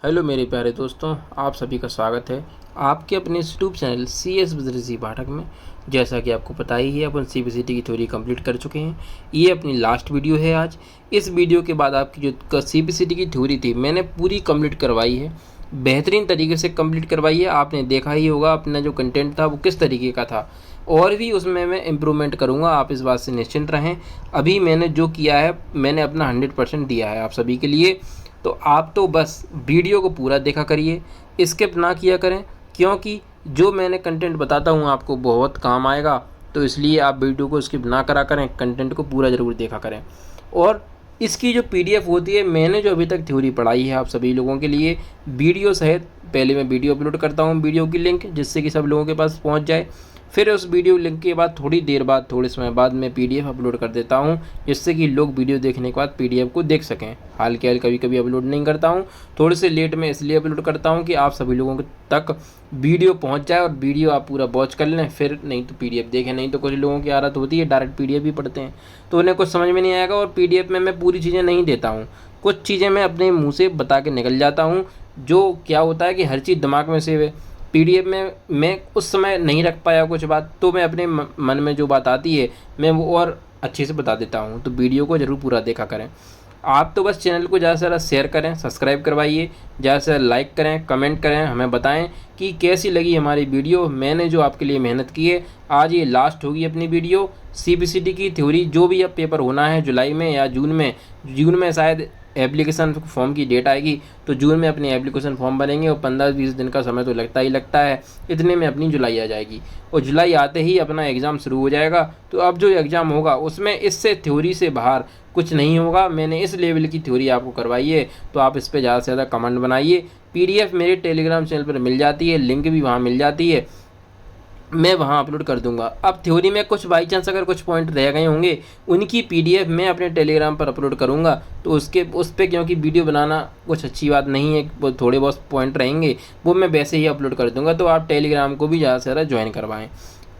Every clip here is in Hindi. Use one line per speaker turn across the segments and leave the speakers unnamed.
हेलो मेरे प्यारे दोस्तों, आप सभी का स्वागत है आपके अपने यूट्यूब चैनल सी एस बिजनेसी पाठक में। जैसा कि आपको पता ही है, अपन सीबीसीटी की थ्योरी कंप्लीट कर चुके हैं। ये अपनी लास्ट वीडियो है आज। इस वीडियो के बाद आपकी जो सीबीसीटी की थ्योरी थी मैंने पूरी कंप्लीट करवाई है, बेहतरीन तरीके से कंप्लीट करवाई है। आपने देखा ही होगा अपना जो कंटेंट था वो किस तरीके का था, और भी उसमें मैं इम्प्रूवमेंट करूँगा, आप इस बात से निश्चिंत रहें। अभी मैंने जो किया है मैंने अपना 100% दिया है आप सभी के लिए। तो आप तो बस वीडियो को पूरा देखा करिए, स्किप ना किया करें, क्योंकि जो मैंने कंटेंट बताता हूँ आपको बहुत काम आएगा। तो इसलिए आप वीडियो को स्किप ना करा करें, कंटेंट को पूरा ज़रूर देखा करें। और इसकी जो पीडीएफ होती है, मैंने जो अभी तक थ्योरी पढ़ाई है आप सभी लोगों के लिए वीडियो सहित, पहले मैं वीडियो अपलोड करता हूँ, वीडियो की लिंक जिससे कि सब लोगों के पास पहुँच जाए। फिर उस वीडियो लिंक के बाद थोड़ी देर बाद, थोड़े समय बाद मैं पीडीएफ अपलोड कर देता हूँ, जिससे कि लोग वीडियो देखने के बाद पीडीएफ को देख सकें। हाल के हाल कभी कभी अपलोड नहीं करता हूँ, थोड़े से लेट में इसलिए अपलोड करता हूँ कि आप सभी लोगों तक वीडियो पहुँच जाए और वीडियो आप पूरा वॉच कर लें, फिर नहीं तो पीडीएफ देखें। नहीं तो कुछ लोगों की आदत होती है डायरेक्ट पीडीएफ भी पढ़ते हैं, तो उन्हें कुछ समझ में नहीं आएगा। और पीडीएफ में मैं पूरी चीज़ें नहीं देता हूँ, कुछ चीज़ें मैं अपने मुँह से बता के निकल जाता हूँ। जो क्या होता है कि हर चीज़ दिमाग में सेव है, पीडीएफ में मैं उस समय नहीं रख पाया कुछ बात, तो मैं अपने मन में जो बात आती है मैं वो और अच्छे से बता देता हूँ। तो वीडियो को ज़रूर पूरा देखा करें। आप तो बस चैनल को ज़्यादा से ज़्यादा शेयर करें, सब्सक्राइब करवाइए, ज़्यादा से ज़्यादा लाइक करें, कमेंट करें, हमें बताएं कि कैसी लगी हमारी वीडियो। मैंने जो आपके लिए मेहनत की है, आज ये लास्ट होगी अपनी वीडियो। सीबीसीटी की थ्योरी जो भी अब पेपर होना है जुलाई में या जून में शायद एप्लीकेशन फॉर्म की डेट आएगी, तो जून में अपनी एप्लीकेशन फॉर्म बनेंगे और 15-20 दिन का समय तो लगता ही लगता है। इतने में अपनी जुलाई आ जाएगी और जुलाई आते ही अपना एग्ज़ाम शुरू हो जाएगा। तो अब जो एग्ज़ाम होगा उसमें इससे थ्योरी से बाहर कुछ नहीं होगा। मैंने इस लेवल की थ्योरी आपको करवाई है, तो आप इस पर ज़्यादा से ज़्यादा कमेंट बनाइए। पीडीएफ मेरे टेलीग्राम चैनल पर मिल जाती है, लिंक भी वहाँ मिल जाती है, मैं वहाँ अपलोड कर दूंगा। अब थ्योरी में कुछ बाई चांस अगर कुछ पॉइंट रह गए होंगे, उनकी पीडीएफ मैं अपने टेलीग्राम पर अपलोड करूँगा। तो उस पर क्योंकि वीडियो बनाना कुछ अच्छी बात नहीं है, वो थोड़े बहुत पॉइंट रहेंगे वो मैं वैसे ही अपलोड कर दूँगा। तो आप टेलीग्राम को भी ज़्यादा से ज़्यादा ज्वाइन करवाएँ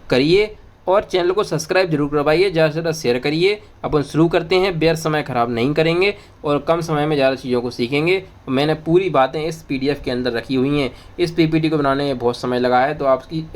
करिए और चैनल को सब्सक्राइब जरूर करवाइए, ज़्यादा से ज़्यादा शेयर करिए। अपन शुरू करते हैं, व्यर्थ समय ख़राब नहीं करेंगे और कम समय में ज़्यादा चीज़ों को सीखेंगे। मैंने पूरी बातें इस पीडीएफ के अंदर रखी हुई हैं। इस पीपीटी को बनाने में बहुत समय लगा है, तो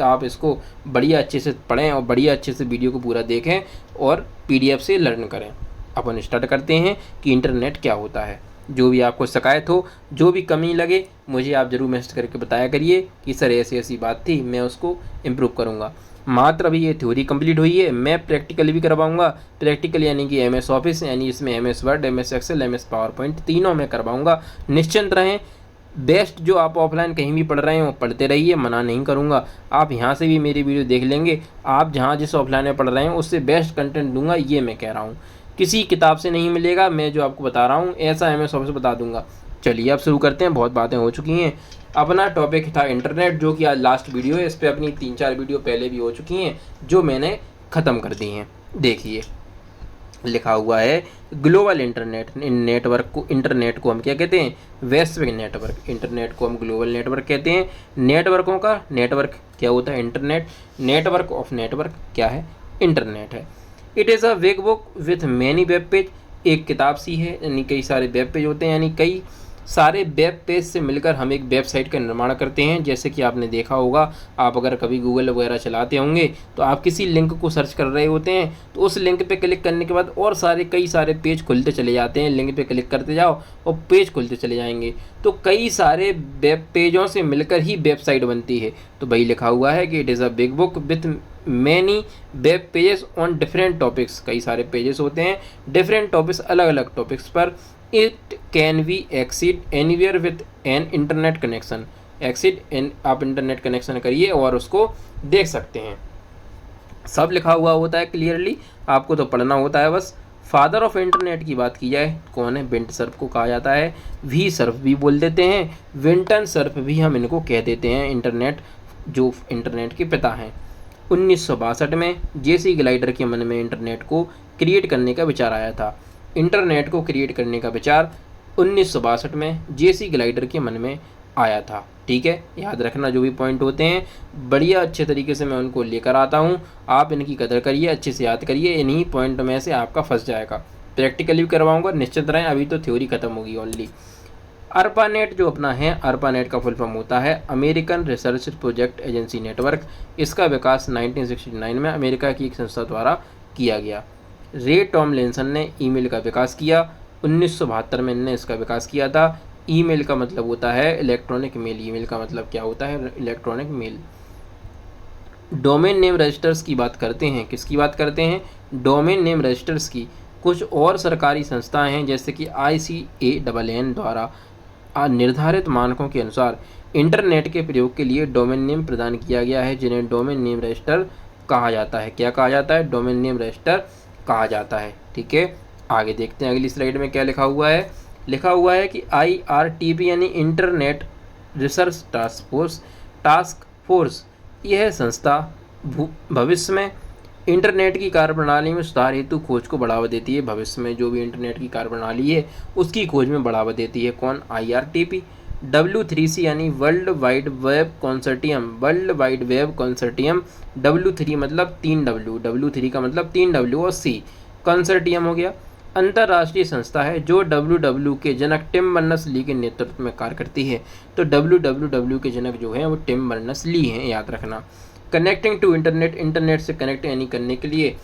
आप इसको बढ़िया अच्छे से पढ़ें और बढ़िया अच्छे से वीडियो को पूरा देखें और पीडीएफ से लर्न करें। अपन स्टार्ट करते हैं कि इंटरनेट क्या होता है। जो भी आपको शिकायत हो, जो भी कमी लगे, मुझे आप ज़रूर मैसेज करके बताया करिए कि सर ऐसी ऐसी बात थी, मैं उसको इम्प्रूव करूँगा। मात्र अभी ये थ्योरी कंप्लीट हुई है, मैं प्रैक्टिकल भी करवाऊंगा। प्रैक्टिकल यानी कि एमएस ऑफिस, यानी इसमें MS Word, MS Excel, MS PowerPoint तीनों में करवाऊंगा। निश्चिंत रहें, बेस्ट जो आप ऑफलाइन कहीं भी पढ़ रहे हो पढ़ते रहिए, मना नहीं करूँगा। आप यहाँ से भी मेरी वीडियो देख लेंगे, आप जहाँ जिस ऑफलाइन में पढ़ रहे हैं उससे बेस्ट कंटेंट दूंगा, ये मैं कह रहा हूँ। किसी किताब से नहीं मिलेगा, मैं जो आपको बता रहा हूँ ऐसा एमएस ऑफिस बता दूंगा। चलिए अब शुरू करते हैं, बहुत बातें हो चुकी हैं। अपना टॉपिक था इंटरनेट, जो कि आज लास्ट वीडियो है। इस पर अपनी 3-4 वीडियो पहले भी हो चुकी हैं जो मैंने ख़त्म कर दी हैं। देखिए लिखा हुआ है ग्लोबल इंटरनेट। इंटरनेट को हम क्या कहते हैं? वैश्विक नेटवर्क। इंटरनेट को हम ग्लोबल नेटवर्क कहते हैं। नेटवर्कों का नेटवर्क क्या होता है? इंटरनेट। नेटवर्क ऑफ नेटवर्क क्या है? इंटरनेट है। It is a web book with many web page. एक किताब सी है, यानी कई सारे वेब पेज होते हैं, यानी कई सारे वेब पेज से मिलकर हम एक वेबसाइट का निर्माण करते हैं। जैसे कि आपने देखा होगा, आप अगर कभी गूगल वगैरह चलाते होंगे तो आप किसी लिंक को सर्च कर रहे होते हैं, तो उस लिंक पे क्लिक करने के बाद और कई सारे पेज खुलते चले जाते हैं। लिंक पे क्लिक करते जाओ और पेज खुलते चले जाएंगे, तो कई सारे वेब पेजों से मिलकर ही वेबसाइट बनती है। तो वही लिखा हुआ है कि it is a big book with many web pages on different topics. कई सारे पेजेस होते हैं डिफरेंट टॉपिक्स, अलग अलग टॉपिक्स पर। It can be exceed anywhere with an internet connection. आप इंटरनेट कनेक्शन करिए और उसको देख सकते हैं। सब लिखा हुआ होता है क्लियरली, आपको तो पढ़ना होता है बस। फादर ऑफ इंटरनेट की बात की जाए, कौन है? विंट सर्फ को कहा जाता है, वी सर्फ भी बोल देते हैं, विंटन सर्फ भी हम इनको कह देते हैं। इंटरनेट जो इंटरनेट के पिता हैं। 1962 में जेसी ग्लाइडर के मन में इंटरनेट को क्रिएट करने का विचार आया था। इंटरनेट को क्रिएट करने का विचार 1962 में जेसी ग्लाइडर के मन में आया था। ठीक है, याद रखना जो भी पॉइंट होते हैं, बढ़िया अच्छे तरीके से मैं उनको लेकर आता हूँ। आप इनकी कदर करिए, अच्छे से याद करिए, इन्हीं पॉइंट में से आपका फंस जाएगा। प्रैक्टिकली भी करवाऊँगा, निश्चित रहें। अभी तो थ्योरी खत्म होगी ओनली। ARPANET जो अपना है, ARPANET का फुल फॉर्म होता है American research project agency network. इसका विकास 1969 में अमेरिका की एक संस्था द्वारा किया गया। रे टॉमलिंसन ने ईमेल का विकास किया। 1972 में इन्होंने इसका विकास किया था। ईमेल का मतलब होता है इलेक्ट्रॉनिक मेल। ईमेल का मतलब क्या होता है? Electronic mail. Domain name registers की बात करते हैं। किसकी बात करते हैं? डोमेन नेम रजिस्टर्स की। कुछ और सरकारी संस्थाएं हैं जैसे कि ICANN द्वारा निर्धारित मानकों के अनुसार इंटरनेट के प्रयोग के लिए डोमेन नेम प्रदान किया गया है, जिन्हें डोमेन नेम रजिस्टर कहा जाता है। क्या कहा जाता है? डोमेन नेम रजिस्टर कहा जाता है। ठीक है, आगे देखते हैं अगली स्लाइड में क्या लिखा हुआ है। लिखा हुआ है कि IRTP यानी इंटरनेट रिसर्च टास्क फोर्स यह संस्था भविष्य में इंटरनेट की कार्यप्रणाली में सुधार हेतु खोज को बढ़ावा देती है। भविष्य में जो भी इंटरनेट की कार्यप्रणाली है उसकी खोज में बढ़ावा देती है। कौन? IRTP। W3C यानी world wide web consortium. World wide web consortium. W3 मतलब 3W, W3 का मतलब 3W और C कंसोर्टियम हो गया। अंतर्राष्ट्रीय संस्था है जो WWW के जनक टिम बर्नर्स-ली के नेतृत्व में कार्य करती है। तो WWW के जनक जो है वो टिम बर्नर्स-ली हैं, याद रखना। कनेक्टिंग टू इंटरनेट, इंटरनेट से कनेक्ट यानी करने के लिए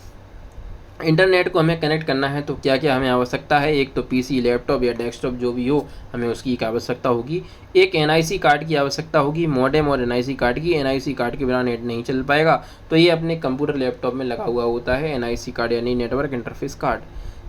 इंटरनेट को हमें कनेक्ट करना है तो क्या क्या हमें आवश्यकता है? एक तो PC, लैपटॉप या डेस्कटॉप जो भी हो, हमें उसकी एक आवश्यकता होगी। एक NIC कार्ड की आवश्यकता होगी, मॉडेम और NIC कार्ड की। NIC कार्ड के बिना नेट नहीं चल पाएगा, तो ये अपने कंप्यूटर लैपटॉप में लगा हुआ होता है NIC कार्ड यानी network interface card.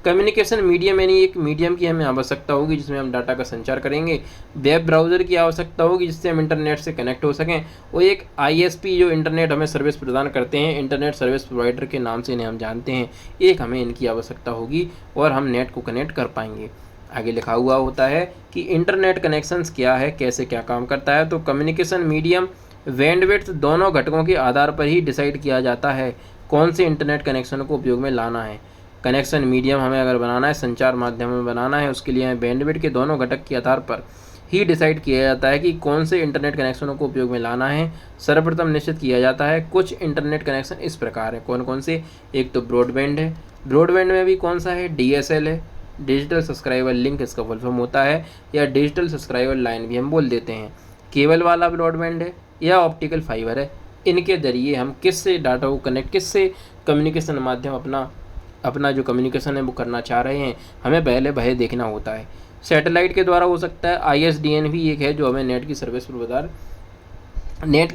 Communication medium यानी एक मीडियम की हमें आवश्यकता होगी जिसमें हम डाटा का संचार करेंगे। वेब ब्राउज़र की आवश्यकता होगी जिससे हम इंटरनेट से कनेक्ट हो सकें। और एक ISP जो इंटरनेट हमें सर्विस प्रदान करते हैं, इंटरनेट सर्विस प्रोवाइडर के नाम से इन्हें हम जानते हैं, एक हमें इनकी आवश्यकता होगी और हम नेट को कनेक्ट कर पाएंगे। आगे लिखा हुआ होता है कि इंटरनेट कनेक्शंस क्या है, कैसे क्या काम करता है। तो कम्युनिकेशन मीडियम, बैंडविड्थ दोनों घटकों के आधार पर ही डिसाइड किया जाता है कौन से इंटरनेट कनेक्शन को उपयोग में लाना है। कनेक्शन मीडियम हमें अगर बनाना है, संचार माध्यम में बनाना है, उसके लिए हमें बैंडविड्थ के दोनों घटक के आधार पर ही डिसाइड किया जाता है कि कौन से इंटरनेट कनेक्शनों को उपयोग में लाना है। सर्वप्रथम निश्चित किया जाता है। कुछ इंटरनेट कनेक्शन इस प्रकार है। कौन कौन से? एक तो ब्रॉडबैंड है। ब्रॉडबैंड में भी कौन सा है? DSL है, डिजिटल सब्सक्राइबर लिंक इसका फुल फॉर्म होता है, या डिजिटल सब्सक्राइबर लाइन भी हम बोल देते हैं। केबल वाला ब्रॉडबैंड है या ऑप्टिकल फाइबर है। इनके जरिए हम किससे डाटा को कनेक्ट, किससे कम्युनिकेशन माध्यम अपना जो कम्युनिकेशन है वो करना चाह रहे हैं, हमें पहले वह देखना होता है। सैटेलाइट के द्वारा हो सकता है। ISDN भी एक है जो हमें नेट की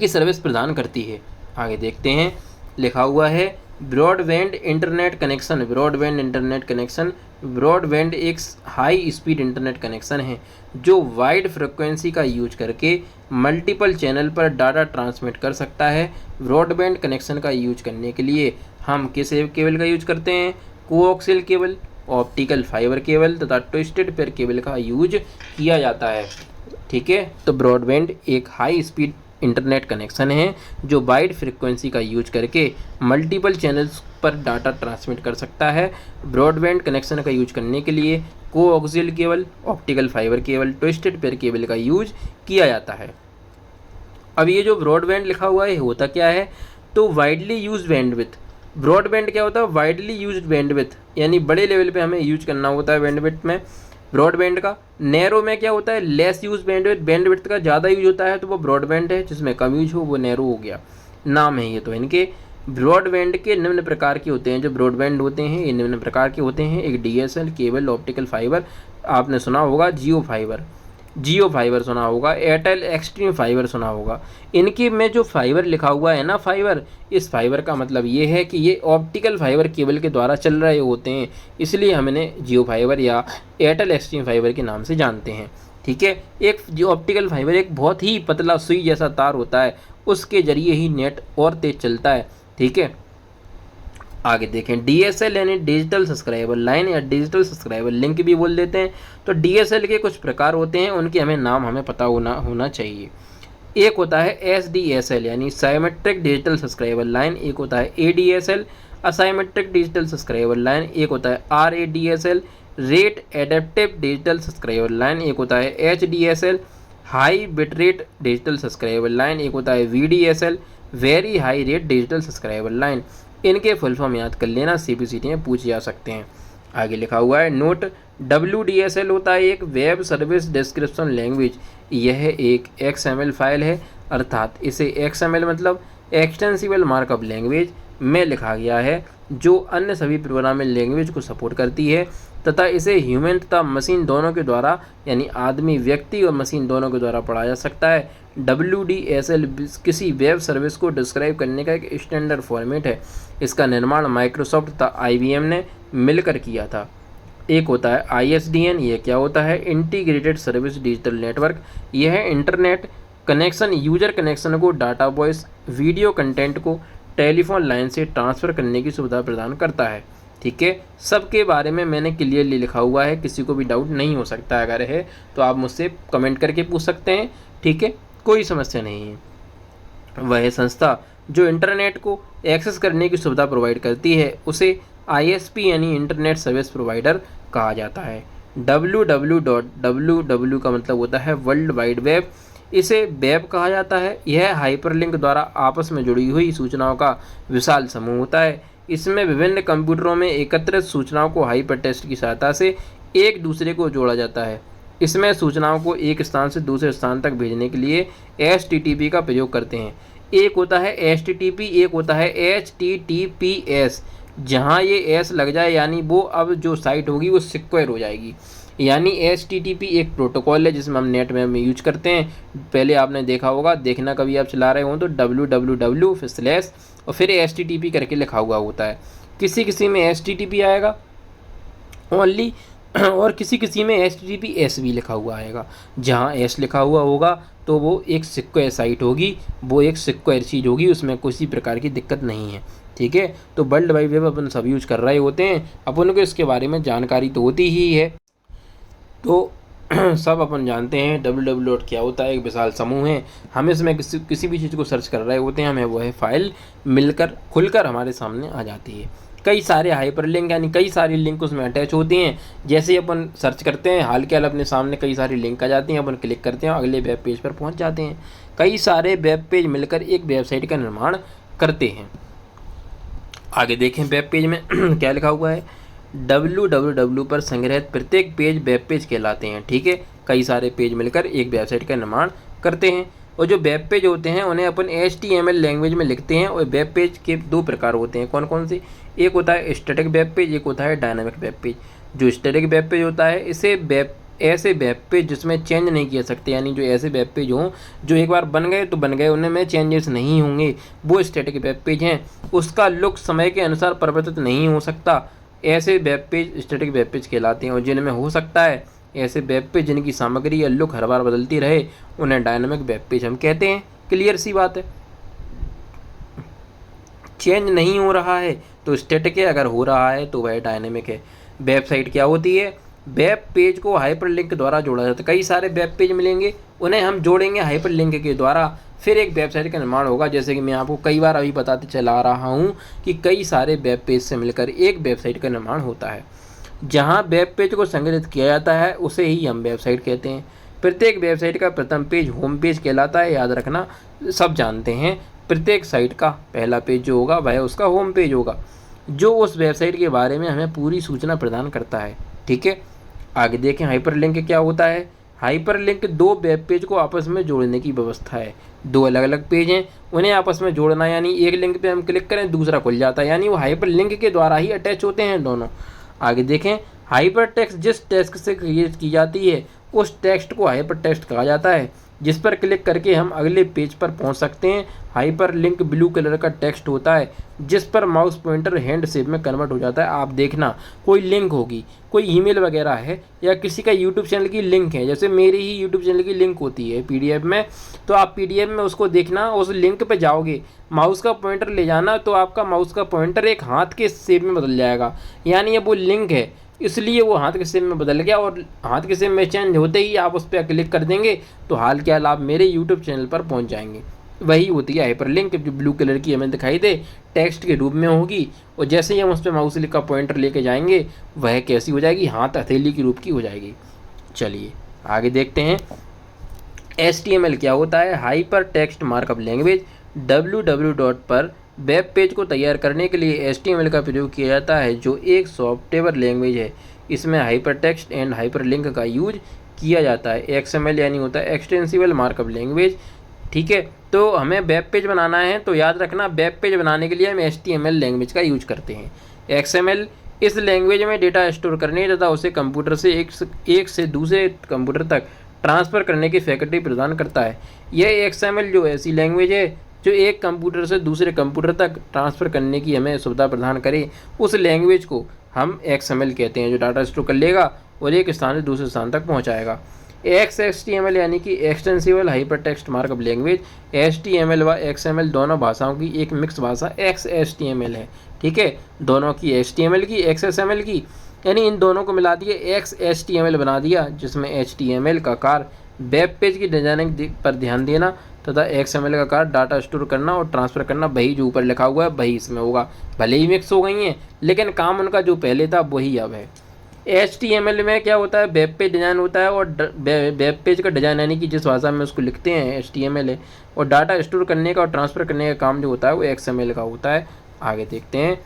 सर्विस प्रदान करती है। आगे देखते हैं, लिखा हुआ है broadband internet connection. Broadband internet connection, broadband एक हाई स्पीड इंटरनेट कनेक्शन है जो वाइड फ्रिक्वेंसी का यूज करके मल्टीपल चैनल पर डाटा ट्रांसमिट कर सकता है। ब्रॉडबैंड कनेक्शन का यूज करने के लिए हम किस केबल का यूज करते हैं? Coaxial cable, optical fibre cable तथा ट्विस्टेड पेयर केबल का यूज किया जाता है। ठीक है, तो ब्रॉडबैंड एक हाई स्पीड इंटरनेट कनेक्शन है जो वाइड फ्रिक्वेंसी का यूज करके मल्टीपल चैनल्स पर डाटा ट्रांसमिट कर सकता है। ब्रॉडबैंड कनेक्शन का यूज करने के लिए coaxial cable, optical fibre cable, twisted pair cable का यूज किया जाता है। अब ये जो ब्रॉडबैंड लिखा हुआ है होता क्या है? तो वाइडली यूज बैंडविड्थ। ब्रॉडबैंड क्या होता है? वाइडली यूज्ड बैंडविड्थ, यानी बड़े लेवल पे हमें यूज करना होता है बैंडविड्थ में ब्रॉडबैंड का। नैरो में क्या होता है? Less use bandwidth. बैंडविड्थ का ज़्यादा यूज होता है तो वो ब्रॉडबैंड है, जिसमें कम यूज हो वो नैरो हो गया। नाम है ये तो इनके। ब्रॉडबैंड के निम्न प्रकार के होते हैं। जो ब्रॉडबैंड होते हैं ये निम्न प्रकार के होते हैं। एक DSL केबल, ऑप्टिकल फाइबर, आपने सुना होगा जियो फाइबर सुना होगा, एयरटेल एक्सट्रीम फाइबर सुना होगा। इनके में जो फाइबर लिखा हुआ है ना, फाइबर, इस फाइबर का मतलब ये है कि ये ऑप्टिकल फाइबर केबल के द्वारा चल रहे होते हैं, इसलिए हम इन्हें जियो फाइबर या एयरटेल एक्सट्रीम फाइबर के नाम से जानते हैं। ठीक है, एक जो ऑप्टिकल फाइबर एक बहुत ही पतला सुई जैसा तार होता है, उसके जरिए ही नेट और तेज चलता है। ठीक है, आगे देखें, DSL यानी डिजिटल सब्सक्राइबर लाइन या डिजिटल सब्सक्राइबर लिंक भी बोल देते हैं। तो DSL के कुछ प्रकार होते हैं, उनके हमें पता होना चाहिए। एक होता है SDSL यानी साइमेट्रिक डिजिटल सब्सक्राइबर लाइन, एक होता है ADSL असाइमेट्रिक डिजिटल सब्सक्राइबर लाइन, एक होता है RADSL rate adaptive digital subscriber line, एक होता है HDSL high bitrate digital subscriber line, एक होता है VDSL very high rate digital subscriber line. इनके फुल फॉर्म याद कर लेना, CPCT में पूछे जा सकते हैं। आगे लिखा हुआ है नोट, WDSL होता है एक वेब सर्विस डिस्क्रिप्शन लैंग्वेज। यह एक XML फाइल है, अर्थात इसे XML मतलब एक्सटेंसिबल मार्कअप लैंग्वेज में लिखा गया है, जो अन्य सभी प्रोग्रामिंग लैंग्वेज को सपोर्ट करती है तथा इसे ह्यूमन तथा मशीन दोनों के द्वारा, यानी आदमी व्यक्ति और मशीन दोनों के द्वारा पढ़ा जा सकता है। WDSL किसी वेब सर्विस को डिस्क्राइब करने का एक स्टैंडर्ड फॉर्मेट है। इसका निर्माण माइक्रोसॉफ्ट तथा IBM ने मिलकर किया था। एक होता है ISDN। ये क्या होता है? Integrated service digital network. यह इंटरनेट कनेक्शन, यूजर कनेक्शन को, डाटा, वॉइस, वीडियो कंटेंट को टेलीफोन लाइन से ट्रांसफ़र करने की सुविधा प्रदान करता है। ठीक है, सबके बारे में मैंने क्लियरली लिखा हुआ है, किसी को भी डाउट नहीं हो सकता। अगर है तो आप मुझसे कमेंट करके पूछ सकते हैं। ठीक है, कोई समस्या नहीं है। वह संस्था जो इंटरनेट को एक्सेस करने की सुविधा प्रोवाइड करती है उसे ISP यानी इंटरनेट सर्विस प्रोवाइडर कहा जाता है। www का मतलब होता है वर्ल्ड वाइड वेब। इसे वेब कहा जाता है। यह हाइपरलिंक द्वारा आपस में जुड़ी हुई सूचनाओं का विशाल समूह होता है। इसमें विभिन्न कंप्यूटरों में एकत्रित सूचनाओं को हाइपरटेक्स्ट की सहायता से एक दूसरे को जोड़ा जाता है। इसमें सूचनाओं को एक स्थान से दूसरे स्थान तक भेजने के लिए HTTP का प्रयोग करते हैं। एक होता है HTTP, एक होता है HTTPS। जहाँ ये S लग जाए यानी वो अब जो साइट होगी वो सिक्योर हो जाएगी। यानी HTTP एक प्रोटोकॉल है जिसमें हम नेट में यूज करते हैं। पहले आपने देखा होगा, देखना कभी आप चला रहे हो तो www फिर स्लैश और फिर HTTP करके लिखा हुआ होता है। किसी किसी में HTTP आएगा ओनली और किसी किसी में HTTPS भी लिखा हुआ आएगा। जहाँ S लिखा हुआ होगा तो वो एक सिक्योर साइट होगी, वो एक सिक्योर चीज़ होगी, उसमें किसी प्रकार की दिक्कत नहीं है। ठीक है, तो वर्ल्ड वाइड वेब अपन सब यूज कर रहे होते हैं, अपन को इसके बारे में जानकारी तो होती ही है। तो सब अपन जानते हैं www क्या होता है, एक विशाल समूह है। हम इसमें किसी भी चीज़ को सर्च कर रहे होते हैं, हमें वह फाइल मिलकर खुलकर हमारे सामने आ जाती है। कई सारे हाइपरलिंक यानी कई सारी लिंक उसमें अटैच होती हैं। जैसे ही अपन सर्च करते हैं हाल के हाल अपने सामने कई सारी लिंक आ जाती हैं, अपन क्लिक करते हैं और अगले वेब पेज पर पहुंच जाते हैं। कई सारे वेब पेज मिलकर एक वेबसाइट का निर्माण करते हैं। आगे देखें वेब पेज में क्या लिखा हुआ है, www पर संग्रहित प्रत्येक पेज वेब पेज कहलाते हैं। ठीक है, कई सारे पेज मिलकर एक वेबसाइट का निर्माण करते हैं। और जो वेब पेज होते हैं उन्हें अपन HTML लैंग्वेज में लिखते हैं। और वेब पेज के दो प्रकार होते हैं, कौन कौन से? एक होता है स्टैटिक वेब पेज, एक होता है डायनामिक वेब पेज। जो स्टैटिक वेब पेज होता है इसे ऐसे वेब पेज जिसमें चेंज नहीं किया सकते, यानी जो ऐसे वेब पेज हों जो एक बार बन गए तो बन गए, उनमें में चेंजेस नहीं होंगे, वो स्टैटिक वेब पेज हैं। उसका लुक समय के अनुसार परिवर्तित नहीं हो सकता, ऐसे web page static web page कहलाते हैं। और जिनमें हो सकता है ऐसे वेब पेज जिनकी सामग्री या लुक हर बार बदलती रहे, उन्हें डायनामिक वेब पेज हम कहते हैं। क्लियर सी बात है। चेंज नहीं हो रहा है तो स्टैटिक है, अगर हो रहा है तो वह डायनेमिक है। वेबसाइट क्या होती है? वेब पेज को हाइपरलिंक द्वारा जोड़ा जाता है। कई सारे वेब पेज मिलेंगे, उन्हें हम जोड़ेंगे हाइपरलिंक के द्वारा, फिर एक वेबसाइट का निर्माण होगा। जैसे कि मैं आपको कई बार अभी बताते चला रहा हूँ कि कई सारे वेब पेज से मिलकर एक वेबसाइट का निर्माण होता है। जहाँ वेब पेज को संग्रहित किया जाता है उसे ही हम वेबसाइट कहते हैं। प्रत्येक वेबसाइट का प्रथम पेज होम पेज कहलाता है, याद रखना, सब जानते हैं। प्रत्येक साइट का पहला पेज जो होगा वह उसका होम पेज होगा, जो उस वेबसाइट के बारे में हमें पूरी सूचना प्रदान करता है। ठीक है, आगे देखें हाइपरलिंक क्या होता है। हाइपरलिंक दो वेब पेज को आपस में जोड़ने की व्यवस्था है। दो अलग अलग पेज हैं, उन्हें आपस में जोड़ना, यानी एक लिंक पे हम क्लिक करें दूसरा खुल जाता है, यानी वो हाइपरलिंक के द्वारा ही अटैच होते हैं दोनों। आगे देखें हाइपरटेक्स्ट जिस टेक्स्ट से क्रिएट की जाती है उस टेक्स्ट को हाइपरटेक्स्ट कहा जाता है, जिस पर क्लिक करके हम अगले पेज पर पहुंच सकते हैं। हाइपरलिंक ब्लू कलर का टेक्स्ट होता है जिस पर माउस पॉइंटर हैंड शेप में कन्वर्ट हो जाता है। आप देखना, कोई लिंक होगी, कोई ईमेल वगैरह है या किसी का यूट्यूब चैनल की लिंक है, जैसे मेरी ही यूट्यूब चैनल की लिंक होती है PDF में, तो आप PDF में उसको देखना, उस लिंक पे जाओगे, माउस का पॉइंटर ले जाना, तो आपका माउस का पॉइंटर एक हाथ के शेप में बदल जाएगा, यानी ये वो लिंक है, इसलिए वो हाथ के शेप में बदल गया। और हाथ के शेप में चेंज होते ही आप उस पर क्लिक कर देंगे तो हाल के हाल आप मेरे यूट्यूब चैनल पर पहुंच जाएंगे। वही होती है हाइपरलिंक, जो ब्लू कलर की हमें दिखाई दे, टेक्स्ट के रूप में होगी, और जैसे ही हम उस पर माउस का पॉइंटर लेके जाएंगे वह कैसी हो जाएगी, हाथ हथेली के रूप की हो जाएगी। चलिए आगे देखते हैं। HTML क्या होता है? Hyper text markup language. www पर वेब पेज को तैयार करने के लिए HTML का प्रयोग किया जाता है, जो एक सॉफ्टवेयर लैंग्वेज है। इसमें हाइपरटेक्स्ट एंड हाइपरलिंक का यूज किया जाता है। XML यानी होता है एक्सटेंसिबल मार्कअप लैंग्वेज। ठीक है, तो हमें वेब पेज बनाना है तो याद रखना, वेब पेज बनाने के लिए हम HTML लैंग्वेज का यूज करते हैं। XML इस लैंग्वेज में डेटा स्टोर करने तथा उसे कंप्यूटर से एक से दूसरे कंप्यूटर तक ट्रांसफ़र करने की फैकल्टी प्रदान करता है। यह XML जो ऐसी लैंग्वेज है जो एक कंप्यूटर से दूसरे कंप्यूटर तक ट्रांसफ़र करने की हमें सुविधा प्रदान करे, उस लैंग्वेज को हम XML कहते हैं, जो डाटा स्टोर कर लेगा और एक स्थान से दूसरे स्थान तक पहुंचाएगा। XHTML यानी कि extensible hypertext markup language, HTML व XML दोनों भाषाओं की एक मिक्स भाषा XHTML है। ठीक है, दोनों की HTML की XML की, यानी इन दोनों को मिला दिए XHTML बना दिया, जिसमें HTML का कार्य वेब पेज की डिजाइनिंग पर ध्यान देना तथा XML का कार्य डाटा स्टोर करना और ट्रांसफ़र करना। वही जो ऊपर लिखा हुआ है वही इसमें होगा, भले ही मिक्स हो गई हैं लेकिन काम उनका जो पहले था वही अब है। HTML में क्या होता है, वेब पेज डिज़ाइन होता है, और वेब पेज का डिज़ाइन यानी कि जिस भाषा में उसको लिखते हैं HTML है, और डाटा स्टोर करने का और ट्रांसफ़र करने का काम जो होता है वो XML का होता है। आगे देखते हैं,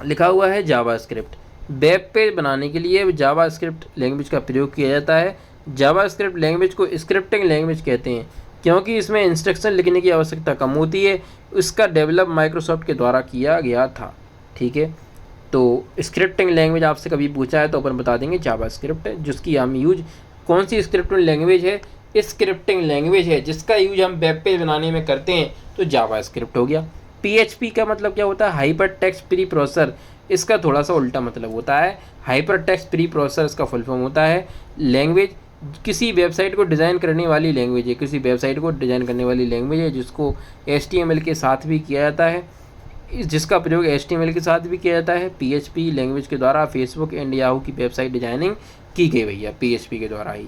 लिखा हुआ है जावास्क्रिप्ट। वेब पेज बनाने के लिए जावास्क्रिप्ट लैंग्वेज का प्रयोग किया जाता है। जावास्क्रिप्ट लैंग्वेज को स्क्रिप्टिंग लैंग्वेज कहते हैं क्योंकि इसमें इंस्ट्रक्शन लिखने की आवश्यकता कम होती है। इसका डेवलप माइक्रोसॉफ्ट के द्वारा किया गया था। ठीक है, तो स्क्रिप्टिंग लैंग्वेज आपसे कभी पूछा है तो अपन बता देंगे जावास्क्रिप्ट है, जिसकी हम यूज, कौन सी स्क्रिप्टिंग लैंग्वेज है, स्क्रिप्टिंग लैंग्वेज है जिसका यूज हम वेब पेज बनाने में करते हैं, तो जावास्क्रिप्ट हो गया। PHP का मतलब क्या होता है, हाइपर टेक्स्ट प्री प्रोसेसर। इसका थोड़ा सा उल्टा मतलब होता है। हाइपर टेक्स्ट प्री प्रोसेसर इसका फुल फॉर्म होता है। लैंग्वेज किसी वेबसाइट को डिज़ाइन करने वाली लैंग्वेज है, किसी वेबसाइट को डिज़ाइन करने वाली लैंग्वेज है जिसको HTML के साथ भी किया जाता है, जिसका प्रयोग HTML के साथ भी किया जाता है। PHP लैंग्वेज के द्वारा फेसबुक एंड याहू की वेबसाइट डिजाइनिंग की गई भैया, PHP के द्वारा ही।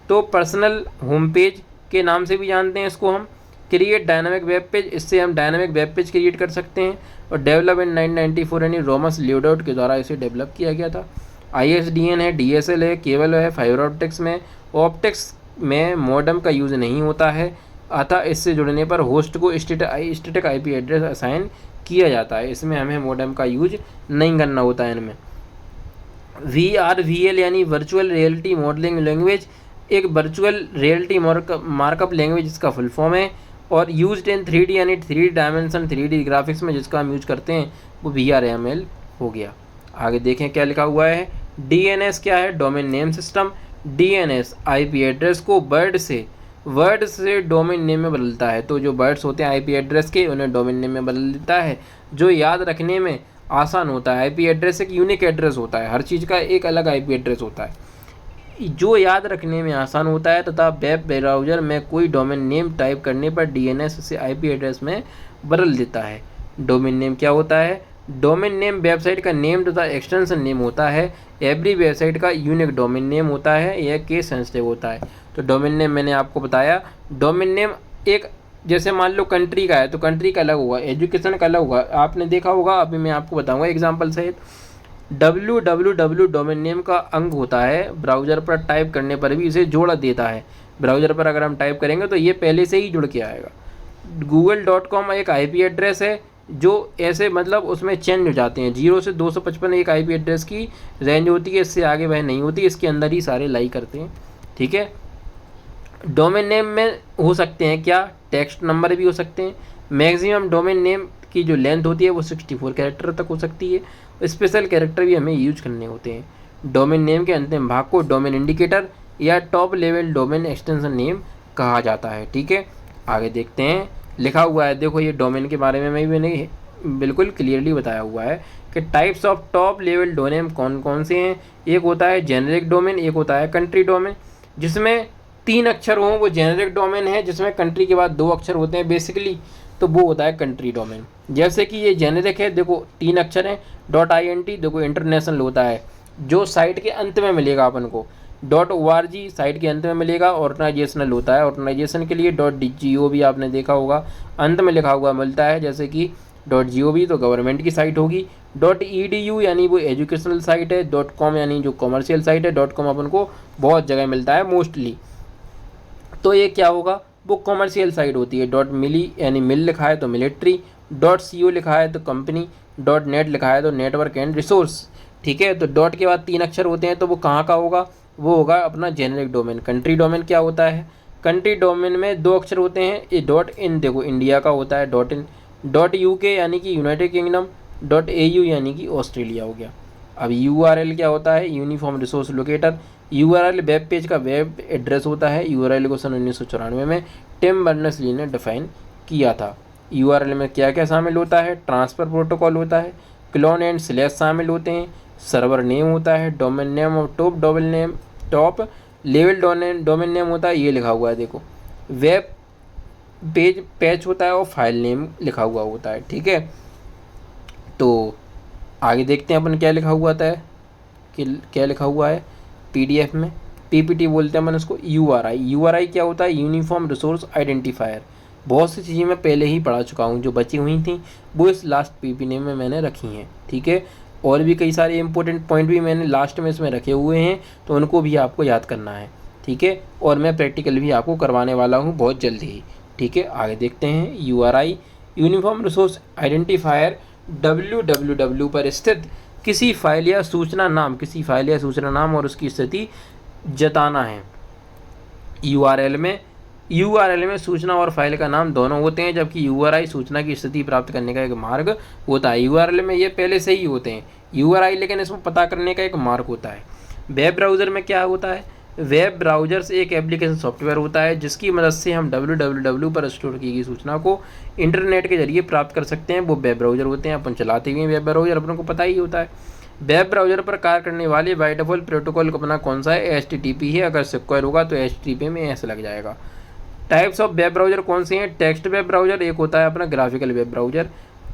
तो पर्सनल होम पेज के नाम से भी जानते हैं इसको हम। क्रिएट डायनामिक वेब पेज, इससे हम डायनामिक वेब पेज क्रिएट कर सकते हैं। और डेवलप इन 1994 यानी रोमस ल्यूडोट के द्वारा इसे डेवलप किया गया था। ISDN है, DSL है, केबल है, फाइबर ऑप्टिक्स में। ऑप्टिक्स में मॉडेम का यूज़ नहीं होता है, अतः इससे जुड़ने पर होस्ट को स्टैटिक IP एड्रेस असाइन किया जाता है। इसमें हमें मॉडेम का यूज नहीं करना होता है। इनमें VRVL यानी वर्चुअल रियलिटी मॉडलिंग लैंग्वेज, एक वर्चुअल रियलिटी मार्कअप लैंग्वेज इसका फुल फॉर्म है। और यूज्ड इन 3D यानी 3D डायमेंशन 3D ग्राफिक्स में जिसका हम यूज करते हैं वो VRML हो गया। आगे देखें क्या लिखा हुआ है। DNS क्या है, domain name system. DNS IP address को वर्ड से डोमेन नेम में बदलता है। तो जो वर्ड्स होते हैं IP एड्रेस के, उन्हें डोमेन नेम में बदल देता है, जो याद रखने में आसान होता है। IP एड्रेस एक यूनिक एड्रेस होता है, हर चीज़ का एक अलग IP एड्रेस होता है जो याद रखने में आसान होता है, तथा वेब ब्राउज़र में कोई डोमेन नेम टाइप करने पर DNS से IP एड्रेस में बदल देता है। डोमेन नेम क्या होता है, डोमेन नेम वेबसाइट का नेम तथा एक्सटेंशन नेम होता है। एवरी वेबसाइट का यूनिक डोमेन नेम होता है, यह केस सेंसिटिव होता है। तो डोमेन नेम मैंने आपको बताया, डोमेन नेम एक, जैसे मान लो कंट्री का है तो कंट्री का अलग होगा, एजुकेशन का अलग होगा, आपने देखा होगा। अभी मैं आपको बताऊंगा एग्जांपल सहित। www डोमेन नेम का अंग होता है, ब्राउज़र पर टाइप करने पर भी इसे जोड़ देता है। ब्राउज़र पर अगर हम टाइप करेंगे तो ये पहले से ही जुड़ के आएगा। google.com एक IP एड्रेस है जो ऐसे मतलब उसमें चेंज हो जाते हैं, 0 से 255 एक IP एड्रेस की रेंज होती है, इससे आगे वह नहीं होती, इसके अंदर ही सारे लाई करते हैं। ठीक है, डोमेन नेम में हो सकते हैं क्या, टेक्स्ट नंबर भी हो सकते हैं। मैक्सिमम डोमेन नेम की जो लेंथ होती है वो 64 कैरेक्टर तक हो सकती है। स्पेशल कैरेक्टर भी हमें यूज करने होते हैं। डोमेन नेम के अंतिम भाग को डोमेन इंडिकेटर या top level domain extension name कहा जाता है। ठीक है, आगे देखते हैं, लिखा हुआ है, देखो ये डोमेन के बारे में मैंने बिल्कुल क्लियरली बताया हुआ है कि types of top level domain कौन कौन से हैं। एक होता है जेनेरिक डोमेन, एक होता है कंट्री डोमेन। जिसमें 3 अक्षर हों वो जेनेरिक डोमेन है, जिसमें कंट्री के बाद 2 अक्षर होते हैं बेसिकली, तो वो होता है कंट्री डोमेन। जैसे कि ये जेनेरिक है, देखो 3 अक्षर हैं, .int देखो इंटरनेशनल होता है, जो साइट के अंत में मिलेगा अपन को। .org साइट के अंत में मिलेगा। ऑर्गेनाइजेशनल होता है, ऑर्गेनाइजेशन के लिए .gov आपने देखा होगा अंत में लिखा हुआ मिलता है, जैसे कि .gov तो गवर्नमेंट की साइट होगी। .edu यानी वो एजुकेशनल साइट है। .com यानी जो कॉमर्शियल साइट है। .com अपन को बहुत जगह मिलता है मोस्टली, तो ये क्या होगा, वो कॉमर्शियल साइट होती है। .mili यानी मिल लिखा है तो मिलिट्री। .co लिखा है तो कंपनी, .net लिखा है तो नेटवर्क एंड रिसोर्स। ठीक है, तो डॉट के बाद 3 अक्षर होते हैं तो वो कहाँ का होगा, वो होगा अपना जेनेरिक डोमेन। कंट्री डोमेन क्या होता है, कंट्री डोमेन में 2 अक्षर होते हैं, ये .in देखो इंडिया का होता है .in, .uk यानी कि यूनाइटेड किंगडम, .au यानी कि ऑस्ट्रेलिया हो गया। अब URL क्या होता है, uniform resource locator. URL web page का वेब एड्रेस होता है। URL को सन 1994 में टिम बर्नर्स-ली ने डिफाइन किया था। URL में क्या क्या शामिल होता है, ट्रांसफ़र प्रोटोकॉल होता है, क्लोन एंड स्लैश शामिल होते हैं, सर्वर नेम होता है, डोमेन नेम और टॉप लेवल डोमेन नेम होता है, ये लिखा हुआ है देखो, वेब पेज पैच होता है और फाइल नेम लिखा हुआ होता है। ठीक है, तो आगे देखते हैं अपन क्या लिखा हुआ था कि क्या लिखा हुआ है PDF में। PPT बोलते हैं अपन उसको। URI क्या होता है, यूनिफॉर्म रिसोर्स आइडेंटिफायर। बहुत सी चीज़ें मैं पहले ही पढ़ा चुका हूँ, जो बची हुई थी वो इस लास्ट PPT में मैंने रखी हैं। ठीक है, और भी कई सारे इंपॉर्टेंट पॉइंट भी मैंने लास्ट में इसमें रखे हुए हैं, तो उनको भी आपको याद करना है। ठीक है, और मैं प्रैक्टिकल भी आपको करवाने वाला हूँ बहुत जल्दी ही। ठीक है, आगे देखते हैं। URI uniform resource identifier www पर स्थित किसी फाइल या सूचना नाम और उसकी स्थिति जताना है। URL में सूचना और फाइल का नाम दोनों होते हैं, जबकि URI सूचना की स्थिति प्राप्त करने का एक मार्ग होता है। URL में ये पहले से ही होते हैं URI, लेकिन इसमें पता करने का एक मार्ग होता है। वेब ब्राउज़र में क्या होता है, वेब ब्राउज़र एक एप्लीकेशन सॉफ्टवेयर होता है जिसकी मदद से हम www पर स्टोर की गई सूचना को इंटरनेट के जरिए प्राप्त कर सकते हैं। वो वेब ब्राउज़र होते हैं, अपन चलाते हुए वेब ब्राउज़र अपन को पता ही होता है। वेब ब्राउज़र पर कार्य करने वाले बाय डिफ़ॉल्ट प्रोटोकॉल अपना कौन सा है, HTTP है। अगर सिक्योर होगा तो HTTP में ऐसे लग जाएगा। टाइप्स ऑफ वेब ब्राउज़र कौन से हैं, टेक्स्ट वेब ब्राउज़र एक होता है अपना, graphical web browser.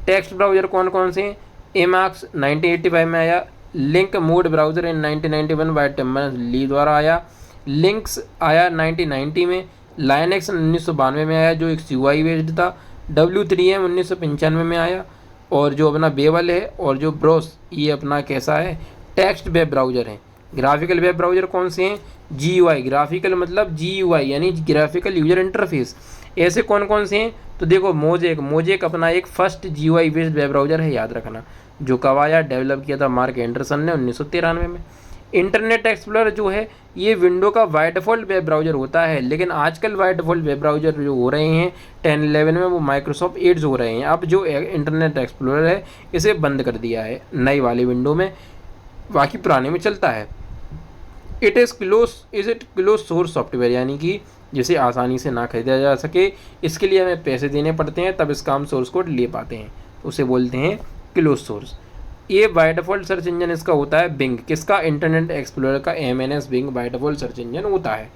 Text browser कौन कौन से हैं, Emacs 1985 में आया, line mode browser in 1991 by Tim Berners-Lee द्वारा आया, लिंक्स आया 1990 में, लाइनक्स 1992 में आया जो एक CUI बेस्ड था, W3M 1995 में आया, और जो अपना बेवल है और जो ब्रोस ये अपना कैसा है, टेक्स्ट वेब ब्राउज़र है। ग्राफिकल वेब ब्राउज़र कौन से हैं, GUI, ग्राफिकल मतलब GUI यानी ग्राफिकल यूजर इंटरफेस। ऐसे कौन कौन से हैं, तो देखो मोजेक अपना एक first GUI based web browser है, याद रखना, जो कब आया, डेवलप किया था मार्क एंडरसन ने 1993 में। इंटरनेट एक्सप्लोरर जो है ये विंडो का बाय डिफ़ॉल्ट वेब ब्राउज़र होता है, लेकिन आजकल बाय डिफ़ॉल्ट वेब ब्राउज़र जो हो रहे हैं 10-11 में वो माइक्रोसॉफ्ट एड्स हो रहे हैं। अब जो इंटरनेट एक्सप्लोरर है इसे बंद कर दिया है नई वाली विंडो में, बाकी पुराने में चलता है। इट क्लोज सोर्स सॉफ्टवेयर, यानी कि जिसे आसानी से ना खरीदा जा सके, इसके लिए हमें पैसे देने पड़ते हैं तब इसका हम सोर्स कोड ले पाते हैं, उसे बोलते हैं क्लोज सोर्स। ये बाय डिफ़ॉल्ट सर्च इंजन इसका होता है बिंग, किसका, इंटरनेट एक्सप्लोरर का, MNS Bing by default search engine होता है।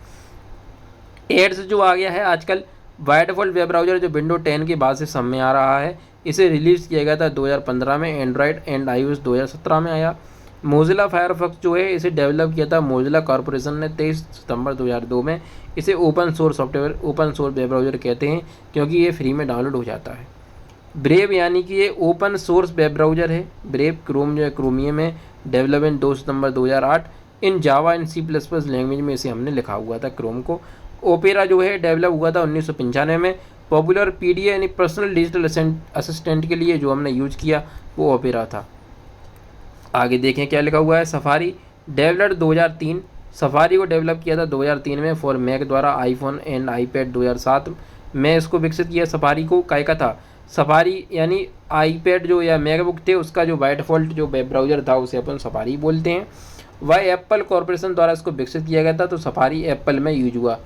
एड्स जो आ गया है आजकल, बाय डिफ़ॉल्ट वेब ब्राउज़र जो विंडो 10 के बाद से सब में आ रहा है, इसे रिलीज़ किया गया था 2015 में, एंड्रॉयड एंड iOS 2017 में आया। मोजिला फायरफॉक्स जो है इसे डेवलप किया था मोजिला कॉरपोरेशन ने 23 सितंबर 2002 में। इसे ओपन सोर्स वेब ब्राउज़र कहते हैं क्योंकि ये फ्री में डाउनलोड हो जाता है। ब्रेव यानी कि ये ओपन सोर्स वेब ब्राउज़र है। ब्रेव क्रोम जो है क्रोमियम में, development 2 September 2008, in Java and C++ language में इसे हमने लिखा हुआ था क्रोम को। ओपेरा जो है डेवलप हुआ था 1995 में। पॉपुलर PDA यानी पर्सनल डिजिटल असिस्टेंट के लिए जो हमने यूज किया वो ओपेरा था। आगे देखें क्या लिखा हुआ है, सफारी डेवलप्ड 2003, सफारी को डेवलप किया था 2003 में फॉर मैक द्वारा, आईफोन एंड iPad 2007 में इसको विकसित किया। सफारी को काय का था, सफारी यानी iPad जो या मैकबुक थे उसका जो बाय डिफ़ॉल्ट जो वेब ब्राउज़र था उसे अपन सफारी बोलते हैं। वह एप्पल कॉरपोरेशन द्वारा इसको विकसित किया गया था, तो सफारी एप्पल में यूज हुआ।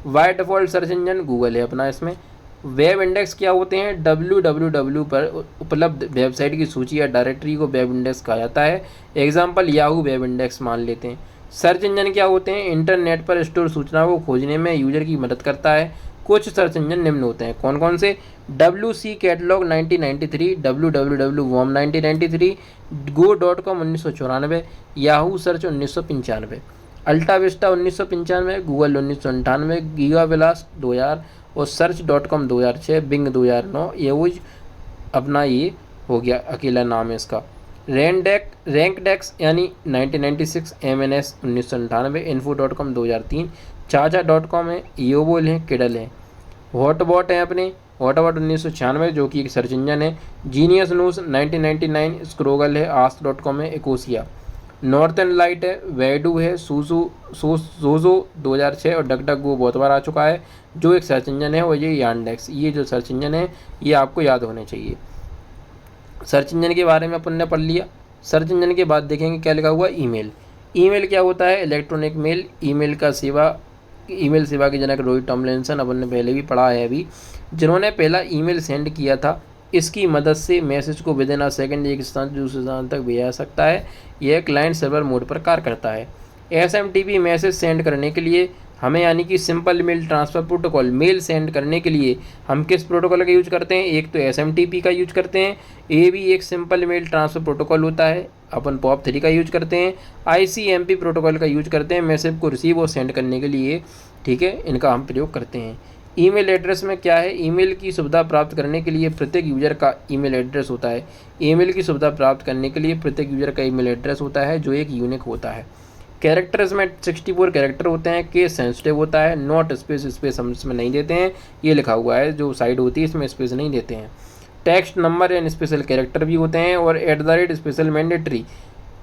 Bye default search engine Google है अपना। इसमें वेब इंडेक्स क्या होते हैं, www पर उपलब्ध वेबसाइट की सूची या डायरेक्टरी को वेब इंडेक्स कहा जाता है। एग्जाम्पल याहू वेब इंडेक्स मान लेते हैं। सर्च इंजन क्या होते हैं, इंटरनेट पर स्टोर सूचना को खोजने में यूजर की मदद करता है। कुछ सर्च इंजन निम्न होते हैं, कौन कौन से, WC catalogue 1993, www worm 1993, go.com 1994, Yahoo search 1995, Alta Vista 1995, Google 1998, Gigablast 2000 और सर्च.com 2006, बिंग 2009। ये अपना ये हो गया, अकेला नाम है इसका। रैंकडेक्स यानी 1996, MNS 1998, info.com 2003, चाचा.com है, योबोल है, किडल है। हॉटबॉट है अपने, हॉटअबाउट 1996 जो कि एक सर्च इंजन है। जीनियस न्यूज़ 1999, स्क्रोगल है, आस्क.com है, एकोसिया। नॉर्थर्न लाइट है, वैडू है, सोजो 2006 और डकडकगो बहुत बार आ चुका है जो एक सर्च इंजन है। और ये यांडेक्स, ये जो सर्च इंजन है ये आपको याद होने चाहिए। सर्च इंजन के बारे में अपन ने पढ़ लिया। सर्च इंजन के बाद देखेंगे क्या लिखा हुआ, ईमेल। ईमेल क्या होता है, इलेक्ट्रॉनिक मेल। ईमेल सेवा के जनक रॉय टॉमलिंसन, अपन ने पहले भी पढ़ा है अभी, जिन्होंने पहला ईमेल सेंड किया था। इसकी मदद से मैसेज को विदिन अ सेकंड एक स्थान से दूसरे स्थान तक भेजा जा सकता है। यह क्लाइंट सर्वर मोड पर कार्य करता है। एसएमटीपी मैसेज सेंड करने के लिए हमें यानी कि simple mail transfer protocol, mail send करने के लिए हम किस प्रोटोकॉल का यूज करते हैं, एक तो एसएमटीपी का यूज करते हैं। ये भी एक सिंपल मेल ट्रांसफ़र प्रोटोकॉल होता है। अपन POP3 का यूज करते हैं। ICMP प्रोटोकॉल का यूज करते हैं मैसेज को रिसीव और सेंड करने के लिए। ठीक है, इनका हम प्रयोग करते हैं। ईमेल एड्रेस में क्या है, ईमेल की सुविधा प्राप्त करने के लिए प्रत्येक यूजर का ईमेल एड्रेस होता है। ईमेल की सुविधा प्राप्त करने के लिए प्रत्येक यूजर का ईमेल एड्रेस होता है जो एक यूनिक होता है। कैरेक्टर्स में 64 कैरेक्टर होते हैं। केस सेंसिटिव होता है। नॉट स्पेस हम इसमें नहीं देते हैं, ये लिखा हुआ है जो साइड होती है इसमें स्पेस नहीं देते हैं। Text number and special character भी होते हैं। और @ स्पेशल मैंडेटरी।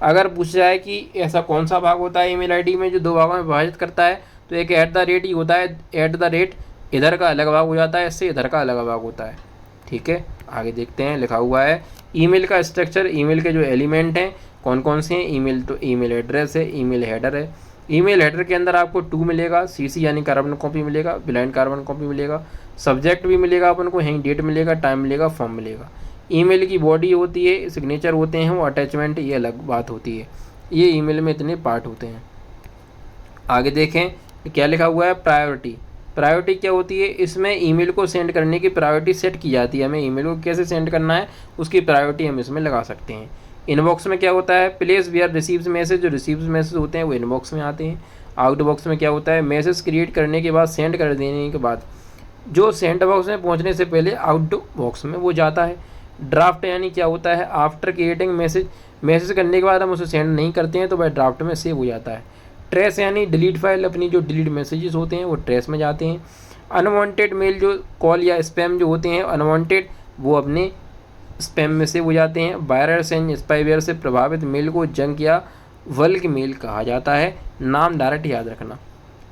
अगर पूछा जाए कि ऐसा कौन सा भाग होता है ईमेल आईडी में जो दो भागों में विभाजित करता है, तो एक @ ही होता है। @ इधर का अलग भाग हो जाता है, इससे इधर का अलग भाग होता है। ठीक है, आगे देखते हैं। लिखा हुआ है ईमेल का स्ट्रक्चर। ईमेल के जो एलिमेंट हैं कौन कौन से हैं, ईमेल तो ईमेल एड्रेस है, ईमेल हेडर है। ईमेल हेडर के अंदर आपको 2 मिलेगा, CC यानी कार्बन कॉपी मिलेगा, ब्लाइंड कार्बन कॉपी मिलेगा, सब्जेक्ट भी मिलेगा अपन को, यहीं डेट मिलेगा, टाइम मिलेगा, फॉर्म मिलेगा। ईमेल की बॉडी होती है, सिग्नेचर होते हैं, वो अटैचमेंट, ये अलग बात होती है। ये ईमेल में इतने पार्ट होते हैं। आगे देखें क्या लिखा हुआ है, प्रायोरिटी। प्रायोरिटी क्या होती है, इसमें ईमेल को सेंड करने की प्रायोरिटी सेट की जाती है। हमें ईमेल को कैसे सेंड करना है उसकी प्रायोरिटी हम इसमें लगा सकते हैं। इनबॉक्स में क्या होता है, प्लेस वेयर रिसीव्स मैसेज, जो रिसीव्स मैसेज होते हैं वो इनबॉक्स में आते हैं। आउटबॉक्स में क्या होता है, मैसेज क्रिएट करने के बाद, सेंड कर देने के बाद जो सेंड बॉक्स में पहुंचने से पहले आउट बॉक्स में वो जाता है। ड्राफ्ट यानी क्या होता है, आफ्टर क्रिएटिंग मैसेज करने के बाद हम उसे सेंड नहीं करते हैं तो वह ड्राफ्ट में सेव हो जाता है। ट्रेस यानी डिलीट फाइल, अपनी जो डिलीट मैसेजेस होते हैं वो ट्रेस में जाते हैं। अनवांटेड मेल, जो कॉल या स्पैम जो होते हैं अनवांटेड, वो अपने स्पैम में से हो जाते हैं। वायरस एंड स्पाईवेयर से प्रभावित मेल को जंक या बल्क मेल कहा जाता है। नाम डायरेक्ट याद रखना।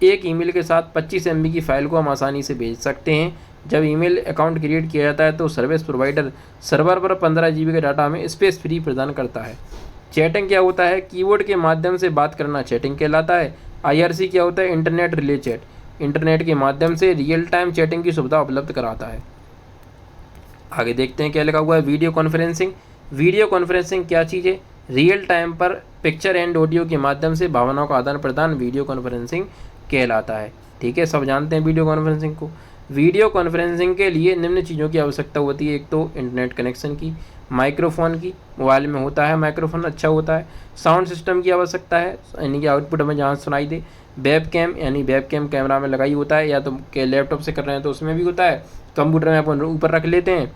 एक ईमेल के साथ 25 MB की फ़ाइल को हम आसानी से भेज सकते हैं। जब ईमेल अकाउंट क्रिएट किया जाता है तो सर्विस प्रोवाइडर सर्वर पर 15 GB के डाटा में स्पेस फ्री प्रदान करता है। चैटिंग क्या होता है, कीबोर्ड के माध्यम से बात करना चैटिंग कहलाता है। IRC क्या होता है, इंटरनेट रिले चैट, इंटरनेट के माध्यम से रियल टाइम चैटिंग की सुविधा उपलब्ध कराता है। आगे देखते हैं क्या लिखा हुआ है, वीडियो कॉन्फ्रेंसिंग। वीडियो कॉन्फ्रेंसिंग क्या चीज़ है, रियल टाइम पर पिक्चर एंड ऑडियो के माध्यम से भावनाओं का आदान प्रदान वीडियो कॉन्फ्रेंसिंग कहलाता है। ठीक है, सब जानते हैं वीडियो कॉन्फ्रेंसिंग को। वीडियो कॉन्फ्रेंसिंग के लिए निम्न चीज़ों की आवश्यकता होती है। एक तो इंटरनेट कनेक्शन की, माइक्रोफोन की, मोबाइल में होता है माइक्रोफोन अच्छा होता है। साउंड सिस्टम की आवश्यकता है, यानी कि आउटपुट हमें जहाँ सुनाई दे। वेब कैम, यानी वेब कैम कैमरा में लगाई होता है, या तो लैपटॉप से कर रहे हैं तो उसमें भी होता है, कंप्यूटर में अपन ऊपर रख लेते हैं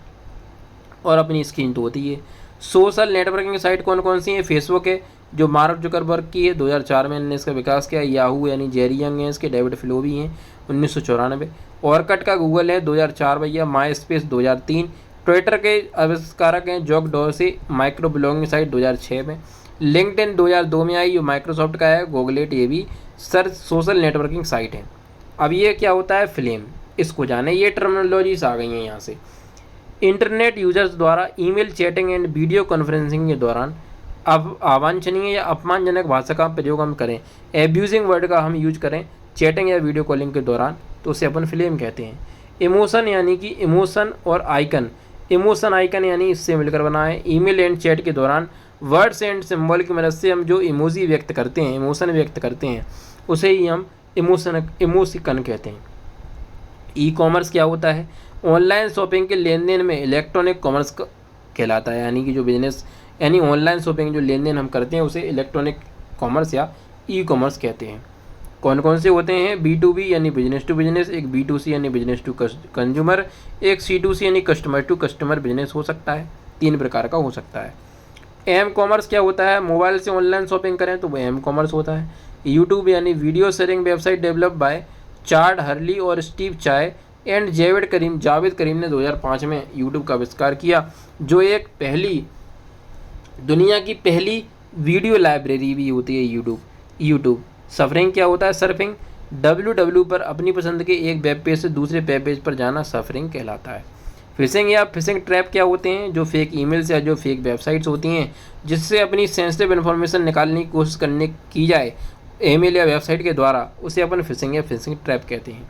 और अपनी स्क्रीन तो होती है। सोशल नेटवर्किंग साइट कौन कौन सी है, फेसबुक है जो मार्क जुकरबर्ग की है, 2004 में इन्होंने इसका विकास किया। याहू यानी जेरी यंग है इसके, डेविड फिलोवी हैं 1994। ऑर्कट का गूगल है 2004 भैया। माई स्पेस 2003। ट्विटर के आविष्कारक हैं Jack Dorsey, micro blogging site 2006 में। लिंक्डइन 2002 में आई, जो माइक्रोसॉफ्ट का है। गूगलेट ये भी सर्च सोशल नेटवर्किंग साइट है। अब ये क्या होता है, फ्लेम, इसको जाने, ये टर्मिनोलॉजीज आ गई हैं यहाँ से। इंटरनेट यूजर्स द्वारा email chatting and video conferencing के दौरान अब अवांछनीय या अपमानजनक भाषा का प्रयोग हम करें, एब्यूजिंग वर्ड का हम यूज करें चैटिंग या वीडियो कॉलिंग के दौरान, तो उसे अपन फ्लेम कहते हैं। इमोशन यानी कि इमोशन और आइकन, इमोशन आइकन यानी इससे मिलकर बना है। ईमेल एंड चैट के दौरान वर्ड्स एंड सिंबल की मदद से हम जो इमोजी व्यक्त करते हैं, इमोशन व्यक्त करते हैं, उसे ही हम इमोशिकन कहते हैं। ई कॉमर्स क्या होता है, ऑनलाइन शॉपिंग के लेन देन में इलेक्ट्रॉनिक कॉमर्स कहलाता है, यानी कि जो बिजनेस यानी ऑनलाइन शॉपिंग जो लेन देन हम करते हैं उसे इलेक्ट्रॉनिक कॉमर्स या ई कॉमर्स कहते हैं। कौन कौन से होते हैं, B2B यानी बिजनेस टू बिजनेस, एक B2C यानी बिजनेस टू कंज्यूमर, एक C2C यानी कस्टमर टू कस्टमर बिजनेस हो सकता है। 3 प्रकार का हो सकता है। एम कॉमर्स क्या होता है, मोबाइल से ऑनलाइन शॉपिंग करें तो वो एम कॉमर्स होता है। यूट्यूब यानी video sharing website develop by Chad Hurley और Steve Chen, and Jawed Karim ने 2005 में यूट्यूब का आविष्कार किया, जो एक दुनिया की पहली वीडियो लाइब्रेरी भी होती है। यूट्यूब सफरिंग क्या होता है? सर्फिंग, www पर अपनी पसंद के एक वेब पेज से दूसरे वेब पेज पर जाना सफरिंग कहलाता है। फिशिंग या फिशिंग ट्रैप क्या होते हैं? जो फेक ईमेल्स या जो फेक वेबसाइट्स होती हैं जिससे अपनी सेंसिटिव इन्फॉर्मेशन निकालने की कोशिश की जाए ईमेल या वेबसाइट के द्वारा, उसे अपन फिशिंग या फिशिंग ट्रैप कहते हैं।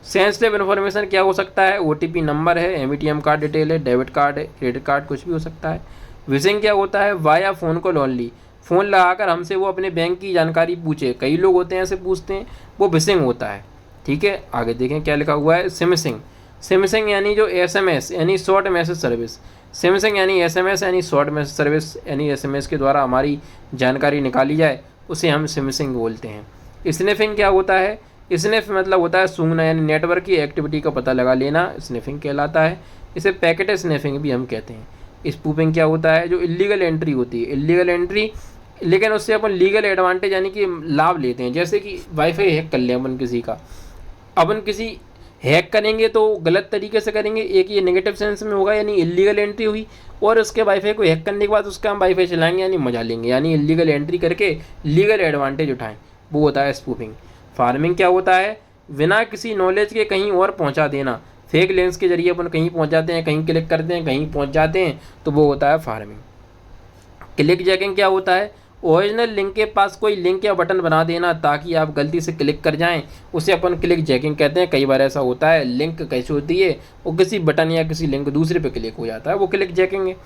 सेंसिटिव इन्फॉर्मेशन क्या हो सकता है? OTP नंबर है, एटीएम कार्ड डिटेल है, डेबिट कार्ड है, क्रेडिट कार्ड, कुछ भी हो सकता है। फिशिंग क्या होता है? Via phone call only, phone लगाकर हमसे वो अपने बैंक की जानकारी पूछे, कई लोग होते हैं ऐसे पूछते हैं, वो फिशिंग होता है। ठीक है, आगे देखें क्या लिखा हुआ है। सिमसिंग यानी जो SMS यानी शॉर्ट मैसेज सर्विस, सिमसिंग यानी SMS यानी शॉर्ट मैसेज सर्विस, यानी SMS के द्वारा हमारी जानकारी निकाली जाए, उसे हम सिमसिंग बोलते हैं। स्निफिंग क्या होता है? स्निफ मतलब होता है सूंघना, यानी नेटवर्क की एक्टिविटी का पता लगा लेना स्निफिंग कहलाता है। इसे पैकेट स्निफिंग भी हम कहते हैं। स्पूफिंग क्या होता है? जो इलीगल एंट्री होती है, इलीगल एंट्री, लेकिन उससे अपन लीगल एडवांटेज यानी कि लाभ लेते हैं। जैसे कि वाईफाई हैक कर लें अपन किसी का, अपन किसी हैक करेंगे तो गलत तरीके से करेंगे, एक ये नेगेटिव सेंस में होगा यानी इलीगल एंट्री हुई, और उसके वाईफाई को हैक करने के बाद उसका हम वाईफाई चलाएंगे यानी मजा लेंगे, यानी इलीगल एंट्री करके लीगल एडवांटेज उठाएं, वो होता है स्पूफिंग। फार्मिंग क्या होता है? बिना किसी नॉलेज के कहीं और पहुंचा देना, फेक लिंक्स के जरिए अपन कहीं पहुंच जाते हैं, कहीं क्लिक करते हैं, कहीं पहुंच जाते हैं, तो वो होता है फार्मिंग। क्लिक जैकिंग क्या होता है? ओरिजिनल लिंक के पास कोई लिंक या बटन बना देना ताकि आप गलती से क्लिक कर जाएं, उसे अपन क्लिक जैकिंग कहते हैं। कई बार ऐसा होता है, लिंक कैसे होती है, वो किसी बटन या किसी लिंक दूसरे पे क्लिक हो जाता है, वो क्लिक जैकिंग है।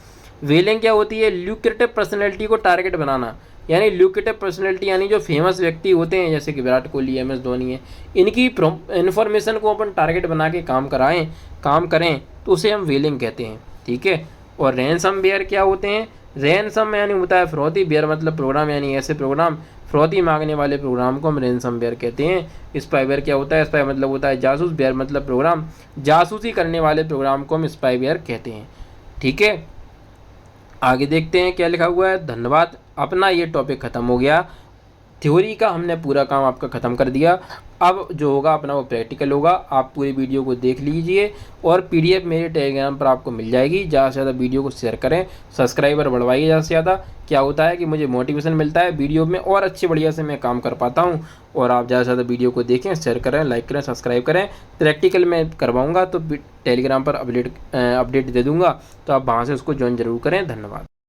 वेलिंग क्या होती है? ल्यूक्रेटिव पर्सनैलिटी को टारगेट बनाना, यानी ल्यूक्रेटिव पर्सनैलिटी यानी जो फेमस व्यक्ति होते हैं जैसे कि विराट कोहली, MS धोनी है, इनकी इन्फॉर्मेशन को अपन टारगेट बना के काम करें तो उसे हम वेलिंग कहते हैं। ठीक है, और रैनसमवेयर क्या होते हैं? रैनसम यानी होता है फिरौती, बेयर मतलब प्रोग्राम, यानी ऐसे प्रोग्राम फिरौती मांगने वाले प्रोग्राम को हम रैनसमवेयर कहते हैं। स्पाईवेयर क्या होता है? स्पाई मतलब होता है जासूस, बेयर मतलब प्रोग्राम, जासूसी करने वाले प्रोग्राम को हम स्पाईवेयर कहते हैं। ठीक है, आगे देखते हैं क्या लिखा हुआ है। धन्यवाद, अपना ये टॉपिक ख़त्म हो गया। थ्योरी का हमने पूरा काम आपका ख़त्म कर दिया। अब जो होगा अपना वो प्रैक्टिकल होगा। आप पूरी वीडियो को देख लीजिए और PDF मेरे टेलीग्राम पर आपको मिल जाएगी। ज़्यादा से ज़्यादा वीडियो को शेयर करें, सब्सक्राइबर बढ़वाइए ज़्यादा से ज़्यादा। क्या होता है कि मुझे मोटिवेशन मिलता है, वीडियो में और अच्छे बढ़िया से मैं काम कर पाता हूँ। और आप ज़्यादा से ज़्यादा वीडियो को देखें, शेयर करें, लाइक करें, सब्सक्राइब करें। प्रैक्टिकल मैं करवाऊँगा तो टेलीग्राम पर अपडेट दे दूँगा, तो आप वहाँ से उसको ज्वाइन ज़रूर करें। धन्यवाद।